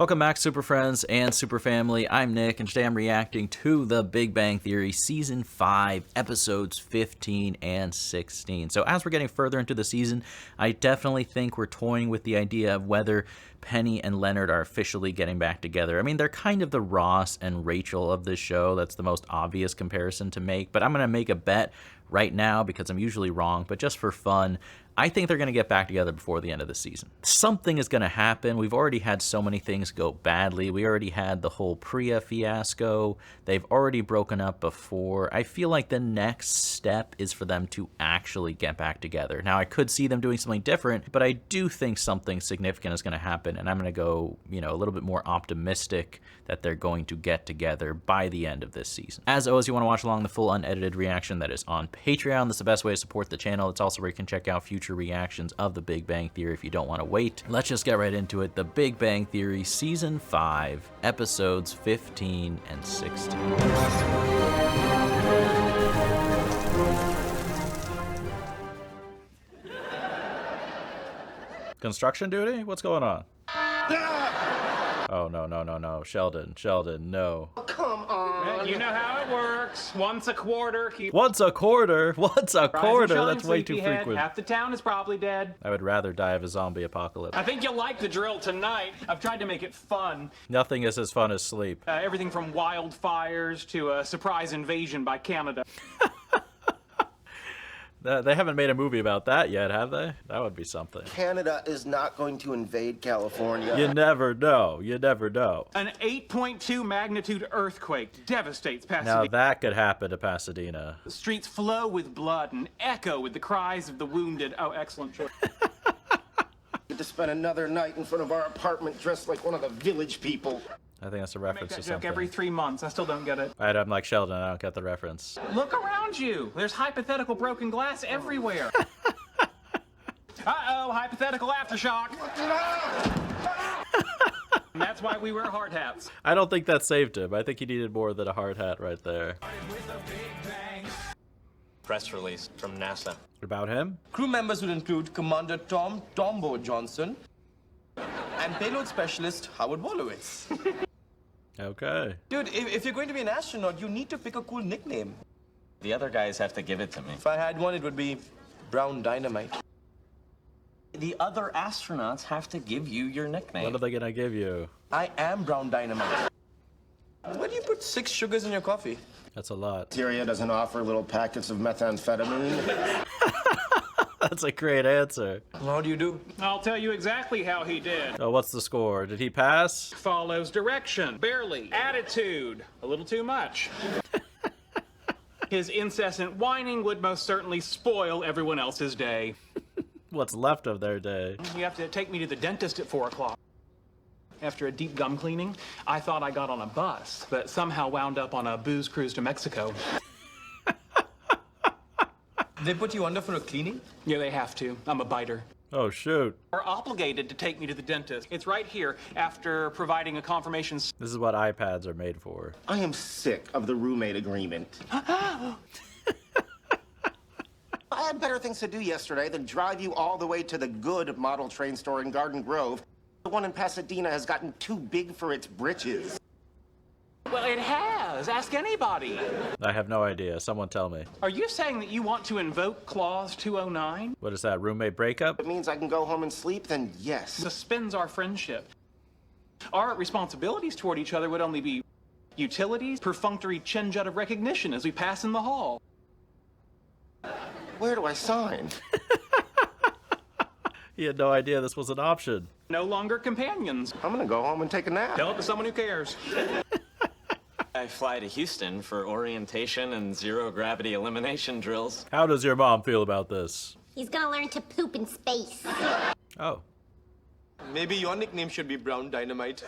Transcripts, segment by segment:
Welcome back, Super Friends and Super Family. I'm Nick, and today I'm reacting to The Big Bang Theory Season 5, Episodes 15 and 16. So as we're getting further into the season, I definitely think we're toying with the idea of whether Penny and Leonard are officially getting back together. I mean, they're kind of the Ross and Rachel of this show. That's the most obvious comparison to make, but I'm going to make a bet right now because I'm usually wrong, but just for fun, I think they're going to get back together before the end of the season. Something is going to happen. We've already had so many things go badly. We already had the whole Priya fiasco. They've already broken up before. I feel like the next step is for them to actually get back together. Now, I could see them doing something different, but I do think something significant is going to happen, and I'm going to go, a little bit more optimistic that they're going to get together by the end of this season. As always, you want to watch along the full unedited reaction that is on Patreon. That's the best way to support the channel. It's also where you can check out future reactions of The Big Bang Theory if you don't want to wait. Let's just get right into it. The Big Bang Theory Season 5, Episodes 15 and 16. Construction duty? What's going on? Oh, no. Sheldon, no. Oh, come on. You know how it works. Once a quarter. Once a quarter? That's way too frequent. Half the town is probably dead. I would rather die of a zombie apocalypse. I think you'll like the drill tonight. I've tried to make it fun. Nothing is as fun as sleep. Everything from wildfires to a surprise invasion by Canada. They haven't made a movie about that yet, have they? That would be something. Canada is not going to invade California. You never know. An 8.2 magnitude earthquake devastates Pasadena. Now that could happen to Pasadena. The streets flow with blood and echo with the cries of the wounded. Oh, excellent choice. Get to spend another night in front of our apartment dressed like one of the village people. I think that's a I reference make to that joke something. every 3 months. I still don't get it. I'm like Sheldon, I don't get the reference. Look around you. There's hypothetical broken glass everywhere. Uh-oh, hypothetical aftershock. And that's why we wear hard hats. I don't think that saved him. I think he needed more than a hard hat right there. Press release from NASA. About him? Crew members would include Commander Tom Tombo Johnson and payload specialist Howard Wolowitz. Okay. Dude, if you're going to be an astronaut, you need to pick a cool nickname. The other guys have to give it to me. If I had one, it would be Brown Dynamite. The other astronauts have to give you your nickname. What are they gonna give you? I am Brown Dynamite. Why do you put 6 sugars in your coffee? That's a lot. Syria doesn't offer little packets of methamphetamine. That's a great answer. How do you do? I'll tell you exactly how he did. Oh, what's the score? Did he pass? Follows direction. Barely. Attitude. A little too much. His incessant whining would most certainly spoil everyone else's day. What's left of their day? You have to take me to the dentist at 4 o'clock. After a deep gum cleaning, I thought I got on a bus, but somehow wound up on a booze cruise to Mexico. They put you under for a cleaning? Yeah, they have to. I'm a biter. Oh, shoot. Are obligated to take me to the dentist. It's right here after providing a confirmation. This is what iPads are made for. I am sick of the roommate agreement. I had better things to do yesterday than drive you all the way to the good model train store in Garden Grove. The one in Pasadena has gotten too big for its britches. Well, it has. Ask anybody. I have no idea. Someone tell me. Are you saying that you want to invoke Clause 209? What is that, roommate breakup? If it means I can go home and sleep, then yes. Suspends our friendship. Our responsibilities toward each other would only be utilities, perfunctory chin-jut of recognition as we pass in the hall. Where do I sign? He had no idea this was an option. No longer companions. I'm gonna go home and take a nap. Tell it to someone who cares. I fly to Houston for orientation and zero-gravity elimination drills. How does your mom feel about this? He's gonna learn to poop in space. Oh. Maybe your nickname should be Brown Dynamite.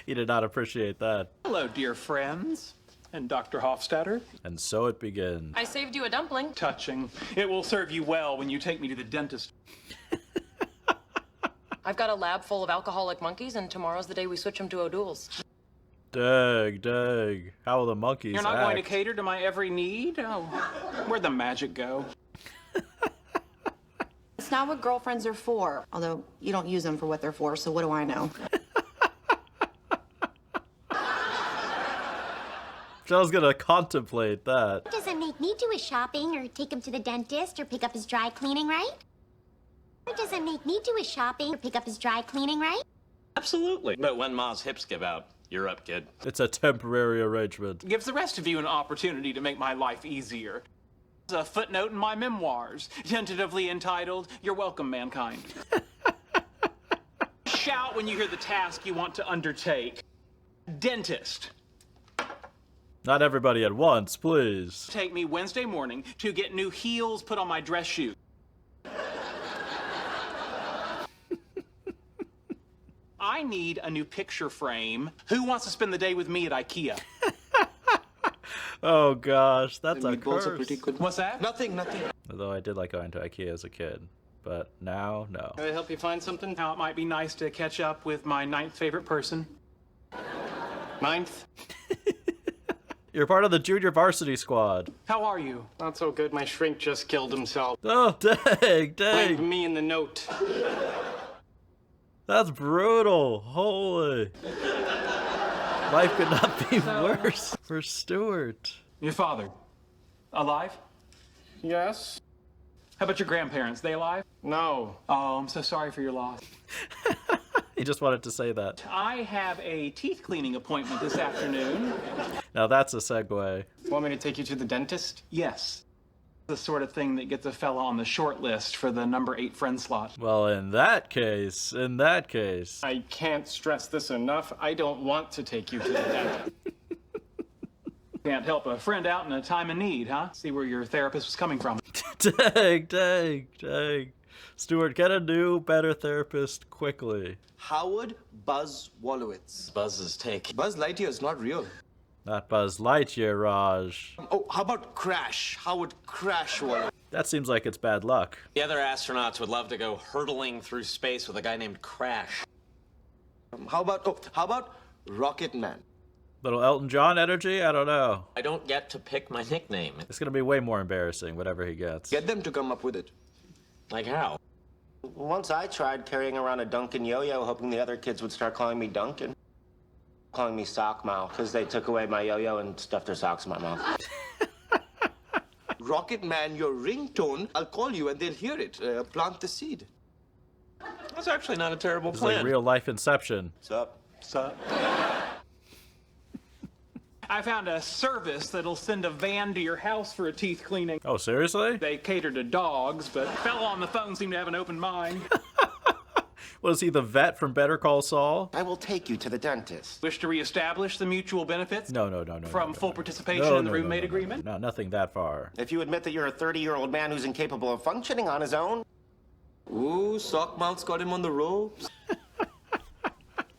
He did not appreciate that. Hello, dear friends. And Dr. Hofstadter. And so it begins. I saved you a dumpling. Touching. It will serve you well when you take me to the dentist. I've got a lab full of alcoholic monkeys, and tomorrow's the day we switch them to O'Doul's. Dang. How will the monkeys You're not act? going to cater to my every need? Oh, where'd the magic go? That's not what girlfriends are for. Although you don't use them for what they're for, so what do I know? Joe's gonna contemplate that. It doesn't make me do his shopping or take him to the dentist or pick up his dry cleaning, right? It doesn't make me do his shopping or pick up his dry cleaning, right? Absolutely. But when Ma's hips give out, you're up, kid. It's a temporary arrangement. Gives the rest of you an opportunity to make my life easier. A footnote in my memoirs, tentatively entitled, "You're Welcome, Mankind." Shout when you hear the task you want to undertake. Dentist. Not everybody at once, please. Take me Wednesday morning to get new heels put on my dress shoe. I need a new picture frame. Who wants to spend the day with me at IKEA? Oh gosh, that's The a meatballs curse. are pretty good. What's that? Nothing. Although I did like going to IKEA as a kid, but now, no. Can I help you find something? Now it might be nice to catch up with my 9th favorite person. 9th? You're part of the junior varsity squad. How are you? Not so good. My shrink just killed himself. Oh, dang. Leave me in the note. That's brutal. Holy. Life could not be worse for Stuart. Your father, alive? Yes? How about your grandparents? They alive? No. Oh, I'm so sorry for your loss. He just wanted to say that. I have a teeth cleaning appointment this afternoon. Now that's a segue. Want me to take you to the dentist? Yes. The sort of thing that gets a fella on the short list for the number 8 friend slot. Well, in that case. I can't stress this enough. I don't want to take you to the dentist. Can't help a friend out in a time of need, huh? See where your therapist was coming from. Dang. Stuart, get a new, better therapist quickly. Howard Buzz Wolowitz. Buzz's take. Buzz Lightyear is not real. Not Buzz Lightyear, Raj. Oh, how about Crash? Howard Crash Wolowitz. That seems like it's bad luck. The other astronauts would love to go hurtling through space with a guy named Crash. How about Rocket Man? Little Elton John energy? I don't know. I don't get to pick my nickname. It's gonna be way more embarrassing, whatever he gets. Get them to come up with it. Like how? Once I tried carrying around a Duncan yo-yo, hoping the other kids would start calling me Duncan. Calling me Sock Mouth, because they took away my yo-yo and stuffed their socks in my mouth. Rocket Man, your ringtone, I'll call you and they'll hear it. Plant the seed. That's actually not a terrible It's plan. like real life Inception. Sup? I found a service that'll send a van to your house for a teeth cleaning. Oh, seriously? They cater to dogs, but the fellow on the phone seemed to have an open mind. Was he the vet from Better Call Saul? I will take you to the dentist. Wish to reestablish the mutual benefits? No. From full participation in the roommate agreement? No, nothing that far. If you admit that you're a 30-year-old man who's incapable of functioning on his own. Ooh, Sock Mouth's got him on the ropes.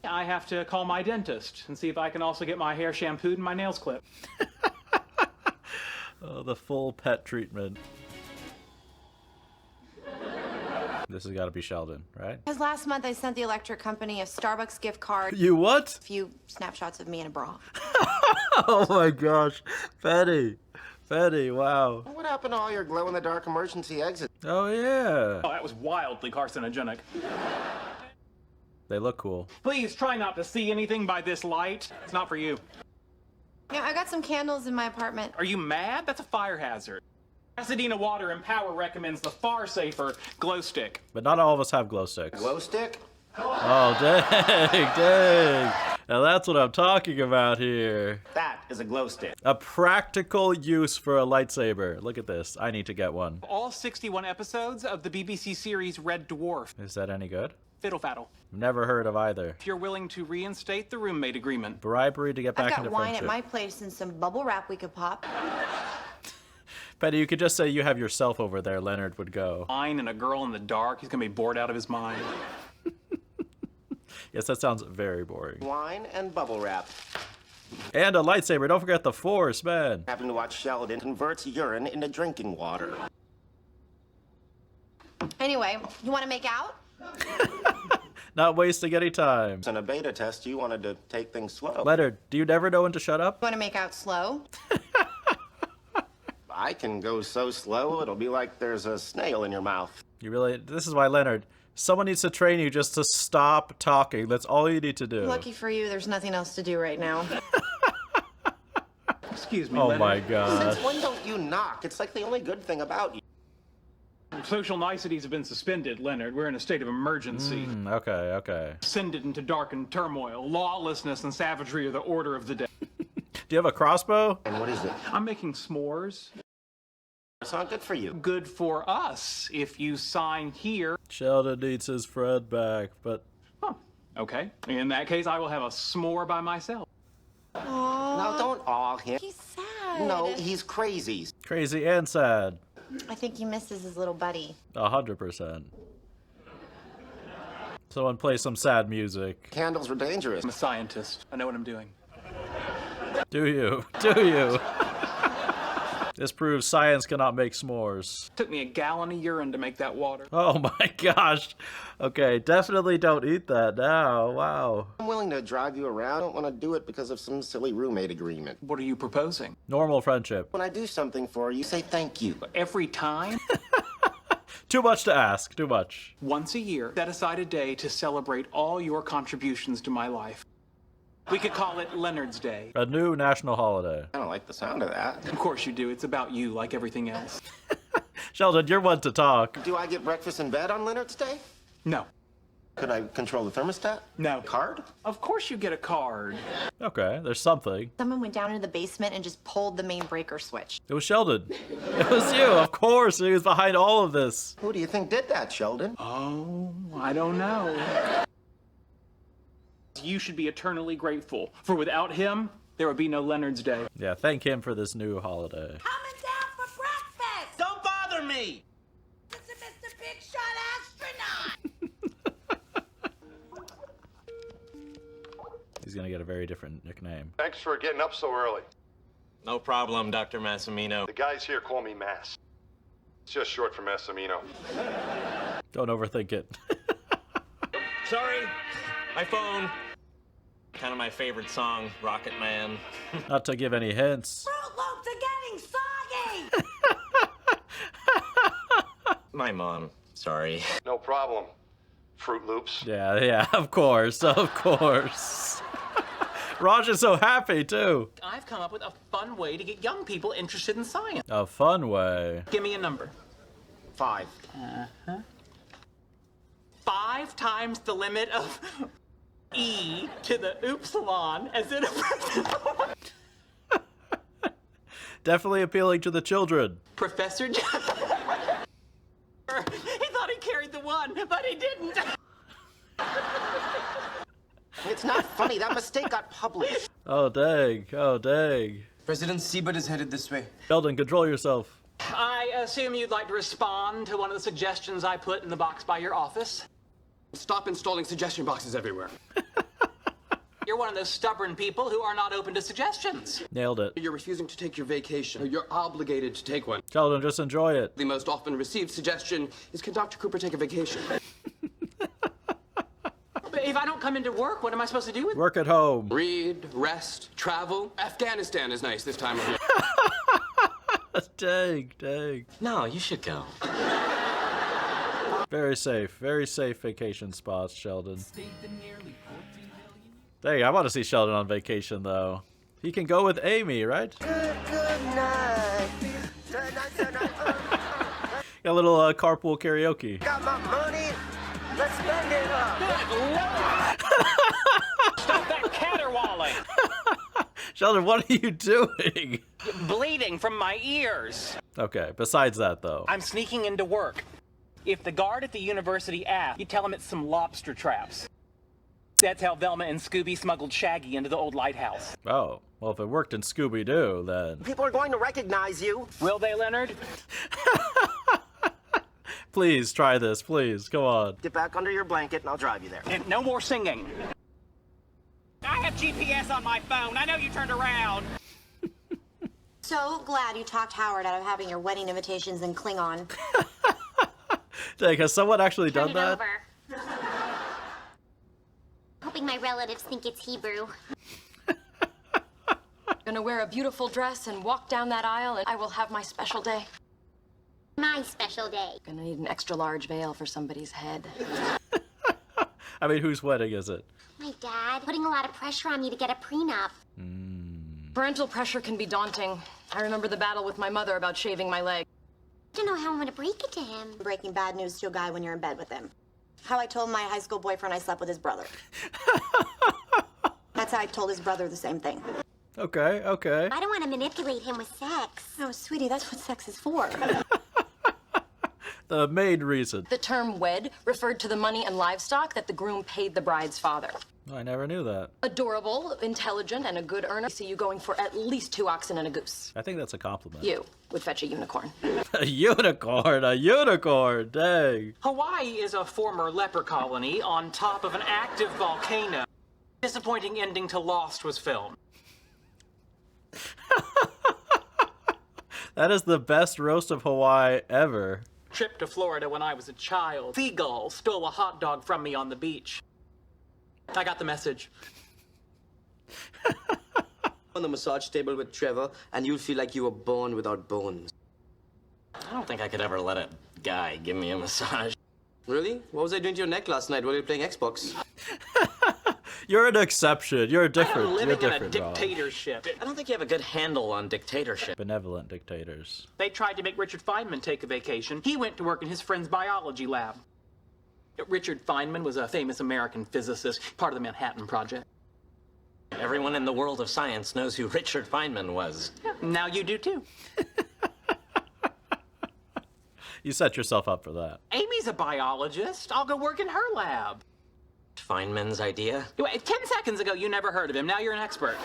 I have to call my dentist and see if I can also get my hair shampooed and my nails clipped. Oh, the full pet treatment. This has got to be Sheldon, right? Because last month I sent the electric company a Starbucks gift card, You what? a few snapshots of me in a bra. Oh my gosh. Betty, wow. What happened to all your glow-in-the-dark emergency exits? Oh yeah. Oh, that was wildly carcinogenic. They look cool. Please try not to see anything by this light. It's not for you. Yeah, I got some candles in my apartment. Are you mad? That's a fire hazard. Pasadena Water and Power recommends the far safer glow stick. But not all of us have glow sticks. Glow stick? Oh, dang. Now that's what I'm talking about here. That is a glow stick. A practical use for a lightsaber. Look at this. I need to get one. All 61 episodes of the BBC series Red Dwarf. Is that any good? Fiddle faddle. Never heard of either. If you're willing to reinstate the roommate agreement. Bribery to get back I've got into wine friendship. at my place and some bubble wrap we could pop. Betty, you could just say you have yourself over there. Leonard would go. Wine and a girl in the dark. He's gonna be bored out of his mind. Yes, that sounds very boring. Wine and bubble wrap. And a lightsaber. Don't forget the Force, man. Having to watch Sheldon converts urine into drinking water. Anyway, you want to make out? Not wasting any time. In a beta test, you wanted to take things slow. Leonard, do you never know when to shut up? You want to make out slow? I can go so slow, it'll be like there's a snail in your mouth. You really... This is why, Leonard, someone needs to train you just to stop talking. That's all you need to do. Lucky for you, there's nothing else to do right now. Excuse me, Oh Leonard. my gosh. Since when don't you knock? It's like the only good thing about you. Social niceties have been suspended, Leonard. We're in a state of emergency. Okay, okay. Descended into darkened turmoil. Lawlessness and savagery are the order of the day. Do you have a crossbow? And what is it? I'm making s'mores. It's not good for you. Good for us if you sign here. Sheldon needs his friend back, but... Huh. Okay. In that case, I will have a s'more by myself. No, don't awe him. He's sad. No, he's crazy. Crazy and sad. I think he misses his little buddy. 100%. Someone play some sad music. Candles were dangerous. I'm a scientist. I know what I'm doing. Do you? Do you? This proves science cannot make s'mores. Took me a gallon of urine to make that water. Oh my gosh. Okay, definitely don't eat that now. Wow. I'm willing to drive you around. I don't want to do it because of some silly roommate agreement. What are you proposing? Normal friendship. When I do something for you, say thank you. Every time? Too much to ask. Too much. Once a year, set aside a day to celebrate all your contributions to my life. We could call it Leonard's Day. A new national holiday. I don't like the sound of that. Of course you do. It's about you, like everything else. Sheldon, you're one to talk. Do I get breakfast in bed on Leonard's Day? No. Could I control the thermostat? No. Card? Of course you get a card. Okay, there's something. Someone went down into the basement and just pulled the main breaker switch. It was Sheldon. It was you, of course. He was behind all of this. Who do you think did that, Sheldon? Oh, I don't know. You should be eternally grateful, for without him, there would be no Leonard's Day. Yeah, thank him for this new holiday. Coming down for breakfast! Don't bother me! This is Mr. Big Shot Astronaut! He's gonna get a very different nickname. Thanks for getting up so early. No problem, Dr. Massimino. The guys here call me Mass. It's just short for Massimino. Don't overthink it. Sorry, my phone. Kind of my favorite song, Rocket Man. Not to give any hints. Fruit Loops are getting soggy! My mom, sorry. No problem. Fruit Loops. Yeah, of course, of course. Raj is so happy, too. I've come up with a fun way to get young people interested in science. A fun way. Give me a number. 5. 5 times the limit of e to the oopsilon as in a Definitely appealing to the children. Professor he thought he carried the 1, but he didn't. It's not funny. That mistake got published. Oh, dang. Oh, dang. President Siebert is headed this way. Sheldon, control yourself. I assume you'd like to respond to one of the suggestions I put in the box by your office. Stop installing suggestion boxes everywhere. You're one of those stubborn people who are not open to suggestions. Nailed it. You're refusing to take your vacation. You're obligated to take one. Sheldon, just enjoy it. The most often received suggestion is, can Dr. Cooper take a vacation? But if I don't come into work, what am I supposed to do with it? Work at home. Read, rest, travel. Afghanistan is nice this time of year. Dang, dang. No, you should go. Very safe vacation spots, Sheldon. Dang, I want to see Sheldon on vacation, though. He can go with Amy, right? Good night. Got a little carpool karaoke. Got my money. Let's spend it up. Stop that caterwauling! Sheldon, what are you doing? Bleeding from my ears. Okay, besides that, though. I'm sneaking into work. If the guard at the university asks, you tell him it's some lobster traps. That's how Velma and Scooby smuggled Shaggy into the old lighthouse. Oh, well, if it worked in Scooby-Doo, then... People are going to recognize you. Will they, Leonard? Please, try this, please. Come on. Get back under your blanket and I'll drive you there. And no more singing. I have GPS on my phone. I know you turned around. So glad you talked Howard out of having your wedding invitations in Klingon. Dang, has someone actually Turn done it that? over. Hoping my relatives think it's Hebrew. Gonna wear a beautiful dress and walk down that aisle, and I will have my special day. My special day. Gonna need an extra large veil for somebody's head. I mean, whose wedding is it? My dad putting a lot of pressure on me to get a prenup. Parental pressure can be daunting. I remember the battle with my mother about shaving my leg. I don't know how I'm gonna break it to him. Breaking bad news to a guy when you're in bed with him. How I told my high school boyfriend I slept with his brother. That's how I told his brother the same thing. Okay, okay. I don't want to manipulate him with sex. Oh, sweetie, that's what sex is for. The main reason. The term wed referred to the money and livestock that the groom paid the bride's father. I never knew that. Adorable, intelligent, and a good earner. I see you going for at least 2 oxen and a goose. I think that's a compliment. You would fetch a unicorn. A unicorn, dang. Hawaii is a former leper colony on top of an active volcano. Disappointing ending to Lost was filmed. That is the best roast of Hawaii ever. Trip to Florida when I was a child. Seagull stole a hot dog from me on the beach. I got the message. On the massage table with Trevor, and you'll feel like you were born without bones. I don't think I could ever let a guy give me a massage. Really? What was I doing to your neck last night while you were playing Xbox? You're an exception. You're different. I'm living You're in a different, Rob. dictatorship. I don't think you have a good handle on dictatorship. Benevolent dictators. They tried to make Richard Feynman take a vacation. He went to work in his friend's biology lab. Richard Feynman was a famous American physicist, part of the Manhattan Project. Everyone in the world of science knows who Richard Feynman was. Now you do too. You set yourself up for that. Amy's a biologist. I'll go work in her lab. Feynman's idea? 10 seconds ago, you never heard of him. Now you're an expert.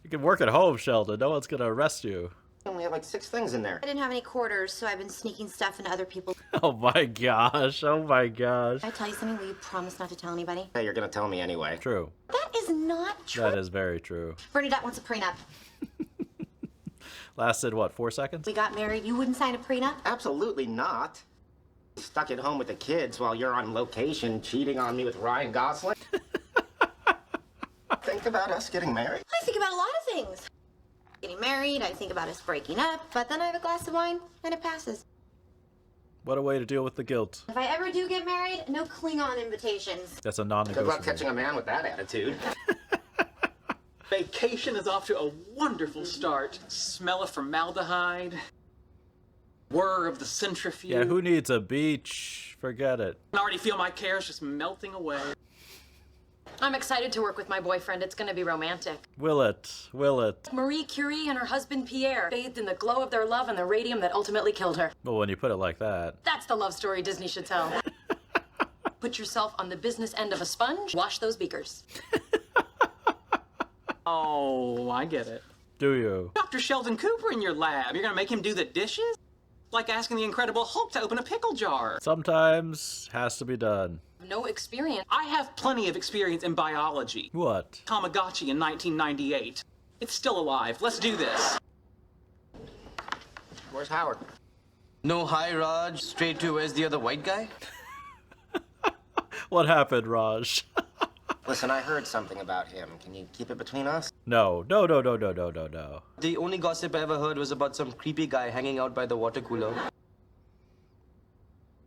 You can work at home, Sheldon. No one's gonna arrest you. I only have like 6 things in there. I didn't have any quarters, so I've been sneaking stuff into other people's. Oh my gosh. Oh my gosh. Can I tell you something? Will you promise not to tell anybody? Hey, you're gonna tell me anyway. True. That is not true. That is very true. Bernadette wants a prenup. Lasted, what, 4 seconds? We got married. You wouldn't sign a prenup? Absolutely not. Stuck at home with the kids while you're on location cheating on me with Ryan Gosling. Think about us getting married? I think about a lot of things. Getting married, I think about us breaking up, but then I have a glass of wine and it passes. What a way to deal with the guilt. If I ever do get married, no Klingon invitations. That's a Good non-negotiable. luck catching a man with that attitude. Vacation is off to a wonderful start. Smell of formaldehyde. Whir of the centrifuge. Yeah, who needs a beach? Forget it. I already feel my cares just melting away. I'm excited to work with my boyfriend. It's gonna be romantic. Will it? Will it? Marie Curie and her husband Pierre bathed in the glow of their love and the radium that ultimately killed her. Well, when you put it like that. That's the love story Disney should tell. Put yourself on the business end of a sponge, wash those beakers. Oh, I get it. Do you? Dr. Sheldon Cooper in your lab. You're gonna make him do the dishes? Like asking the Incredible Hulk to open a pickle jar. Sometimes has to be done. No experience. I have plenty of experience in biology. What? Tamagotchi in 1998. It's still alive. Let's do this. Where's Howard? No, hi, Raj. Straight to where's the other white guy? What happened, Raj? Listen, I heard something about him. Can you keep it between us? No. No. The only gossip I ever heard was about some creepy guy hanging out by the water cooler.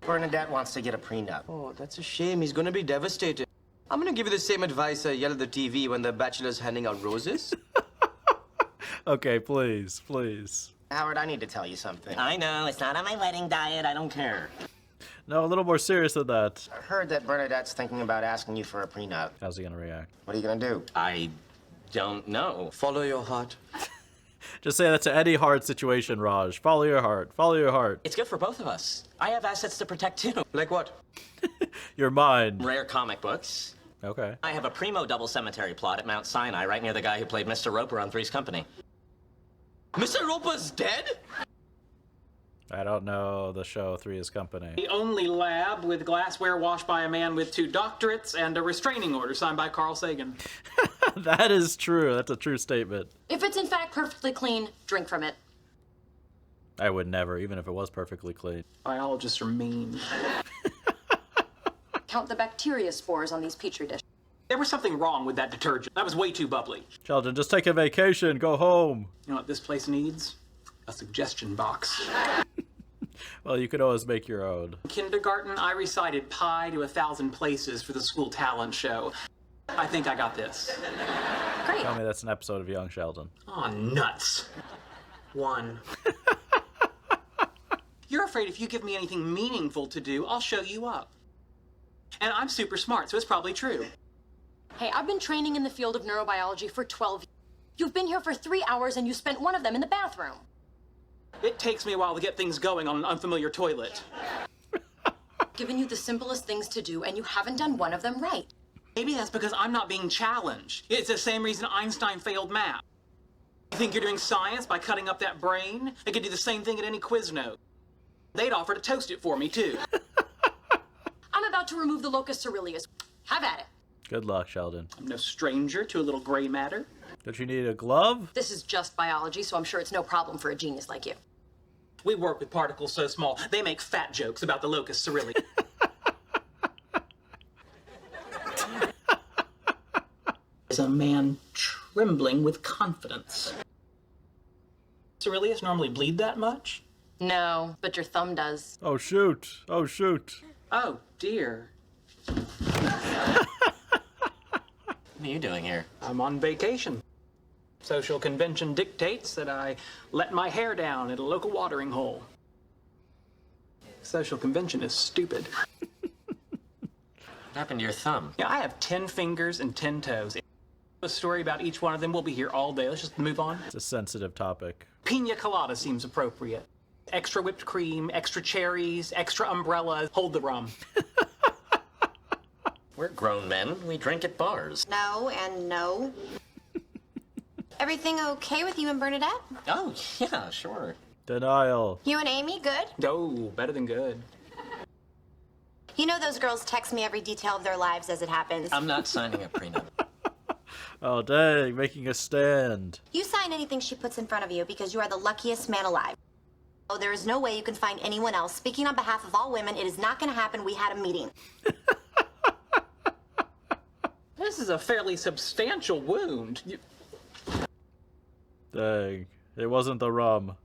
Bernadette wants to get a prenup. Oh, that's a shame. He's gonna be devastated. I'm gonna give you the same advice I yell at the TV when the bachelor's handing out roses. Okay, please. Howard, I need to tell you something. I know, it's not on my wedding diet. I don't care. No, a little more serious than that. I heard that Bernadette's thinking about asking you for a prenup. How's he gonna react? What are you gonna do? I don't know. Follow your heart. Just say that to any hard situation, Raj. Follow your heart. Follow your heart. It's good for both of us. I have assets to protect too. Like what? Your mind. Rare comic books. Okay. I have a primo double cemetery plot at Mount Sinai, right near the guy who played Mr. Roper on Three's Company. Mr. Roper's dead? I don't know the show Three's Company. The only lab with glassware washed by a man with 2 doctorates and a restraining order signed by Carl Sagan. That is true. That's a true statement. If it's in fact perfectly clean, drink from it. I would never, even if it was perfectly clean. Biologists are mean. Count the bacteria spores on these petri dishes. There was something wrong with that detergent. That was way too bubbly. Sheldon, just take a vacation. Go home. You know what this place needs? a suggestion box. Well, you could always make your own. In kindergarten, I recited Pi to 1,000 Places for the school talent show. I think I got this. Great. Tell me that's an episode of Young Sheldon. Aw, nuts. 1. You're afraid if you give me anything meaningful to do, I'll show you up. And I'm super smart, so it's probably true. Hey, I've been training in the field of neurobiology for 12 years. You've been here for 3 hours and you spent one of them in the bathroom. It takes me a while to get things going on an unfamiliar toilet. Given you the simplest things to do and you haven't done one of them right. Maybe that's because I'm not being challenged. It's the same reason Einstein failed math. You think you're doing science by cutting up that brain? I could do the same thing at any quiz note. They'd offer to toast it for me, too. I'm about to remove the locus coeruleus. Have at it. Good luck, Sheldon. I'm no stranger to a little gray matter. Don't you need a glove? This is just biology, so I'm sure it's no problem for a genius like you. We work with particles so small, they make fat jokes about the locus coeruleus. Is a man trembling with confidence. Coeruleus normally bleed that much? No, but your thumb does. Oh, shoot. Oh, shoot. Oh, dear. What are you doing here? I'm on vacation. Social convention dictates that I let my hair down at a local watering hole. Social convention is stupid. What happened to your thumb? Yeah, I have 10 fingers and 10 toes. A story about each one of them. We'll be here all day. Let's just move on. It's a sensitive topic. Pina colada seems appropriate. Extra whipped cream, extra cherries, extra umbrellas. Hold the rum. We're grown men. We drink at bars. No and no. Everything okay with you and Bernadette? Oh, yeah, sure. Denial. You and Amy, good? Oh, better than good. You know those girls text me every detail of their lives as it happens. I'm not signing a prenup. Oh, dang, making a stand. You sign anything she puts in front of you because you are the luckiest man alive. Oh, there is no way you can find anyone else. Speaking on behalf of all women, it is not going to happen. We had a meeting. This is a fairly substantial wound. Dang. It wasn't the rum.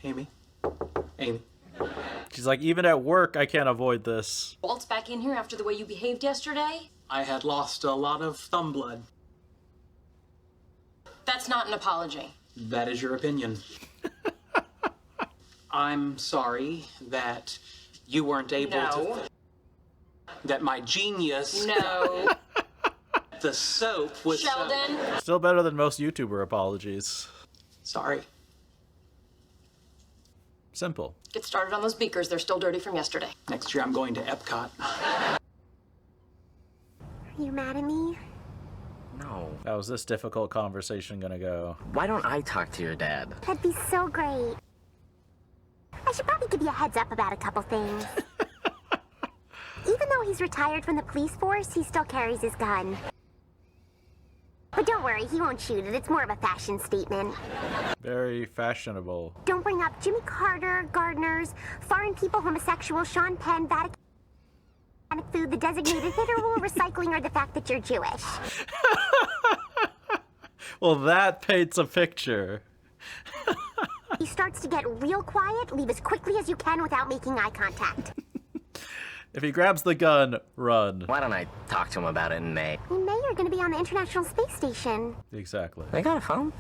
Amy? Amy? She's like, even at work, I can't avoid this. Walt's back in here after the way you behaved yesterday? I had lost a lot of thumb blood. That's not an apology. That is your opinion. I'm sorry that you weren't able to... That my genius... No. The soap was... Sheldon! Still better than most YouTuber apologies. Sorry. Simple. Get started on those beakers. They're still dirty from yesterday. Next year I'm going to Epcot. Are you mad at me? No. How's this difficult conversation gonna go? Why don't I talk to your dad? That'd be so great. I should probably give you a heads up about a couple things. Even though he's retired from the police force, he still carries his gun. But don't worry, he won't shoot it. It's more of a fashion statement. Very fashionable. Don't bring up Jimmy Carter, gardeners, foreign people, homosexual, Sean Penn, Vatican food, the designated hitter rule, recycling, or the fact that you're Jewish. Well, that paints a picture. He starts to get real quiet. Leave as quickly as you can without making eye contact. If he grabs the gun, run. Why don't I talk to him about it in May? In May, you're going to be on the International Space Station. Exactly. They got a phone?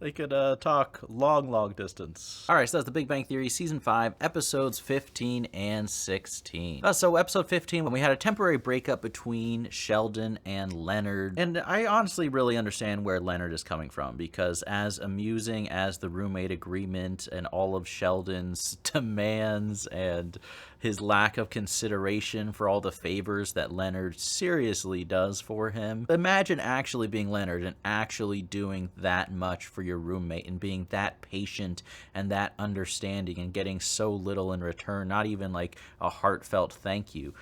They could talk long distance. All right, so that's The Big Bang Theory, Season 5, Episodes 15 and 16. So Episode 15, when we had a temporary breakup between Sheldon and Leonard. And I honestly really understand where Leonard is coming from, because as amusing as the roommate agreement and all of Sheldon's demands and his lack of consideration for all the favors that Leonard seriously does for him. Imagine actually being Leonard and actually doing that much for your roommate and being that patient and that understanding and getting so little in return, not even like a heartfelt thank you.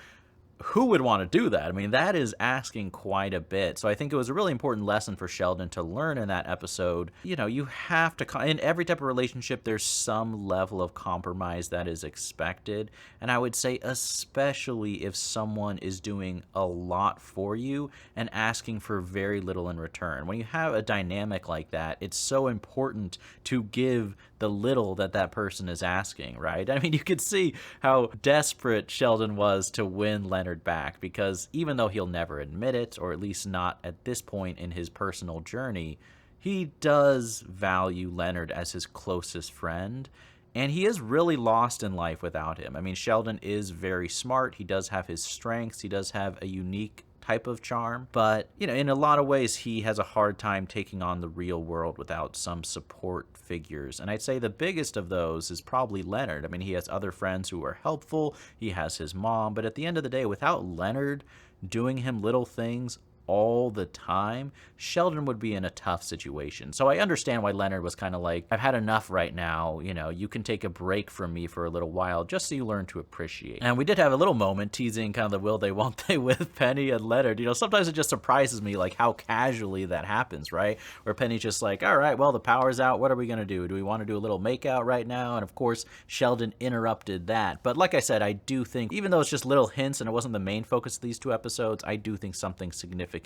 who would want to do that? I mean, that is asking quite a bit. So I think it was a really important lesson for Sheldon to learn in that episode. You know, you have to, in every type of relationship, there's some level of compromise that is expected. And I would say especially if someone is doing a lot for you and asking for very little in return. When you have a dynamic like that, it's so important to give the little that that person is asking, right? I mean, you could see how desperate Sheldon was to win Leonard back, because even though he'll never admit it, or at least not at this point in his personal journey, he does value Leonard as his closest friend, and he is really lost in life without him. I mean, Sheldon is very smart. He does have his strengths. He does have a unique type of charm, but you know, in a lot of ways he has a hard time taking on the real world without some support figures. And I'd say the biggest of those is probably Leonard. I mean, he has other friends who are helpful, he has his mom, but at the end of the day, without Leonard doing him little things all the time, Sheldon would be in a tough situation. So I understand why Leonard was kind of like, I've had enough right now, you know, you can take a break from me for a little while just so you learn to appreciate. And we did have a little moment teasing kind of the will they won't they with Penny and Leonard. You know, sometimes it just surprises me like how casually that happens, right? Where Penny's just like, all right, well, the power's out, what are we gonna do? Do we want to do a little makeout right now? And of course Sheldon interrupted that. But like I said, I do think, even though it's just little hints and it wasn't the main focus of these two episodes, I do think something significant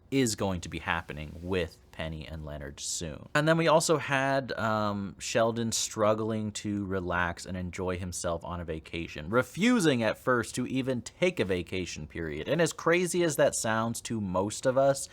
is going to be happening with Penny and Leonard soon. And then we also had Sheldon struggling to relax and enjoy himself on a vacation, refusing at first to even take a vacation period. And as crazy as that sounds to most of us,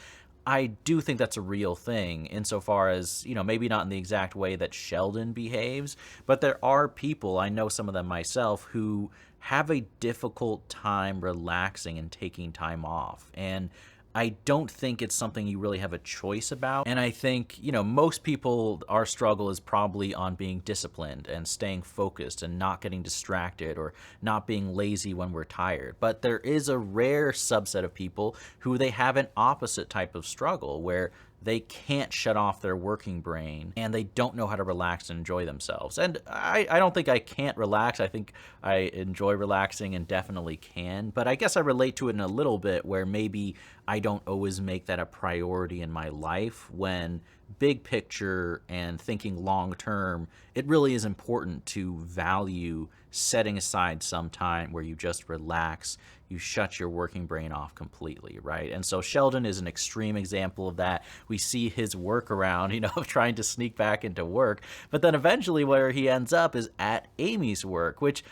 I do think that's a real thing, insofar as, you know, maybe not in the exact way that Sheldon behaves, but there are people, I know some of them myself, who have a difficult time relaxing and taking time off. And I don't think it's something you really have a choice about. And I think, you know, most people, our struggle is probably on being disciplined and staying focused and not getting distracted or not being lazy when we're tired. But there is a rare subset of people who they have an opposite type of struggle where they can't shut off their working brain and they don't know how to relax and enjoy themselves. And I don't think I can't relax. I think I enjoy relaxing and definitely can, but I guess I relate to it in a little bit where maybe I don't always make that a priority in my life, when big picture and thinking long term, it really is important to value setting aside some time where you just relax, you shut your working brain off completely, right? And so Sheldon is an extreme example of that. We see his workaround, you know, of trying to sneak back into work, but then eventually where he ends up is at Amy's work, which,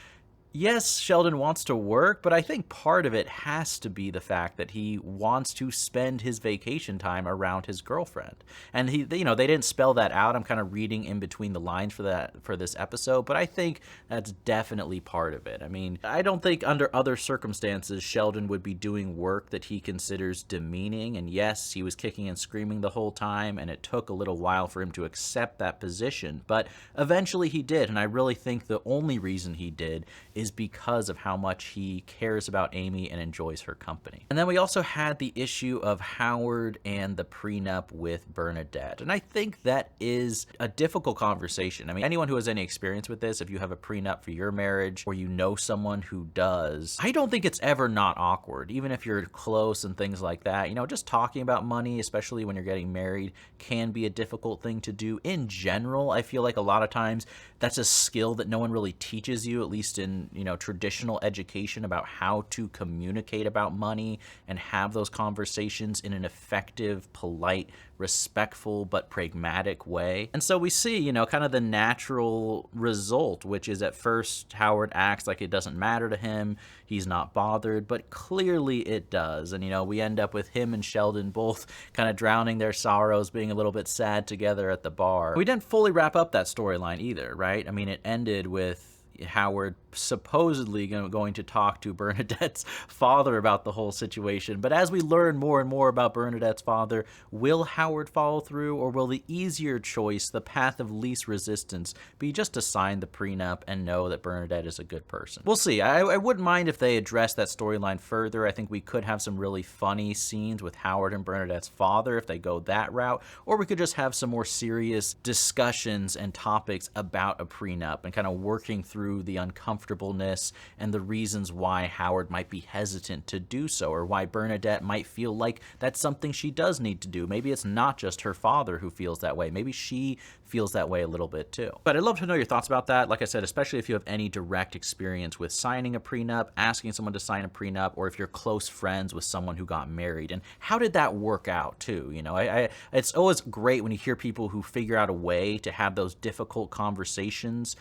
yes, Sheldon wants to work, but I think part of it has to be the fact that he wants to spend his vacation time around his girlfriend. And he, you know, they didn't spell that out. I'm kind of reading in between the lines for this episode, but I think that's definitely part of it. I mean, I don't think under other circumstances Sheldon would be doing work that he considers demeaning. And yes, he was kicking and screaming the whole time, and it took a little while for him to accept that position, but eventually he did. And I really think the only reason he did is because of how much he cares about Amy and enjoys her company. And then we also had the issue of Howard and the prenup with Bernadette. And I think that is a difficult conversation. I mean, anyone who has any experience with this, if you have a prenup for your marriage or you know someone who does, I don't think it's ever not awkward, even if you're close and things like that. You know, just talking about money, especially when you're getting married, can be a difficult thing to do. In general, I feel like a lot of times that's a skill that no one really teaches you, at least in, you know, traditional education, about how to communicate about money and have those conversations in an effective, polite, respectful, but pragmatic way. And so we see, you know, kind of the natural result, which is at first Howard acts like it doesn't matter to him. He's not bothered, but clearly it does. And, you know, we end up with him and Sheldon both kind of drowning their sorrows, being a little bit sad together at the bar. We didn't fully wrap up that storyline either, right? I mean, it ended with Howard supposedly going to talk to Bernadette's father about the whole situation. But as we learn more and more about Bernadette's father, will Howard follow through, or will the easier choice, the path of least resistance, be just to sign the prenup and know that Bernadette is a good person? We'll see. I wouldn't mind if they address that storyline further. I think we could have some really funny scenes with Howard and Bernadette's father if they go that route, or we could just have some more serious discussions and topics about a prenup and kind of working through the uncomfortable uncomfortableness and the reasons why Howard might be hesitant to do so, or why Bernadette might feel like that's something she does need to do. Maybe it's not just her father who feels that way. Maybe she feels that way a little bit too. But I'd love to know your thoughts about that. Like I said, especially if you have any direct experience with signing a prenup, asking someone to sign a prenup, or if you're close friends with someone who got married. And how did that work out too? You know, it's always great when you hear people who figure out a way to have those difficult conversations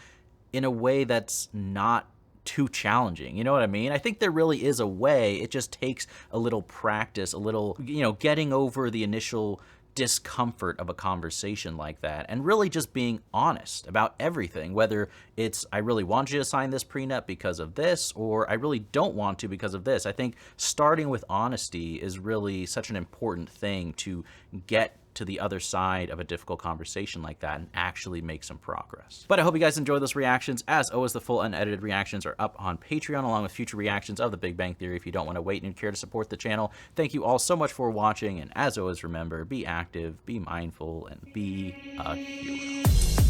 in a way that's not too challenging. You know what I mean? I think there really is a way. It just takes a little practice, a little, you know, getting over the initial discomfort of a conversation like that, and really just being honest about everything, whether it's I really want you to sign this prenup because of this, or I really don't want to because of this. I think starting with honesty is really such an important thing to get to the other side of a difficult conversation like that and actually make some progress. But I hope you guys enjoyed those reactions. As always, the full unedited reactions are up on Patreon, along with future reactions of The Big Bang Theory if you don't want to wait and care to support the channel. Thank you all so much for watching, and as always, remember, be active, be mindful, and be a hero.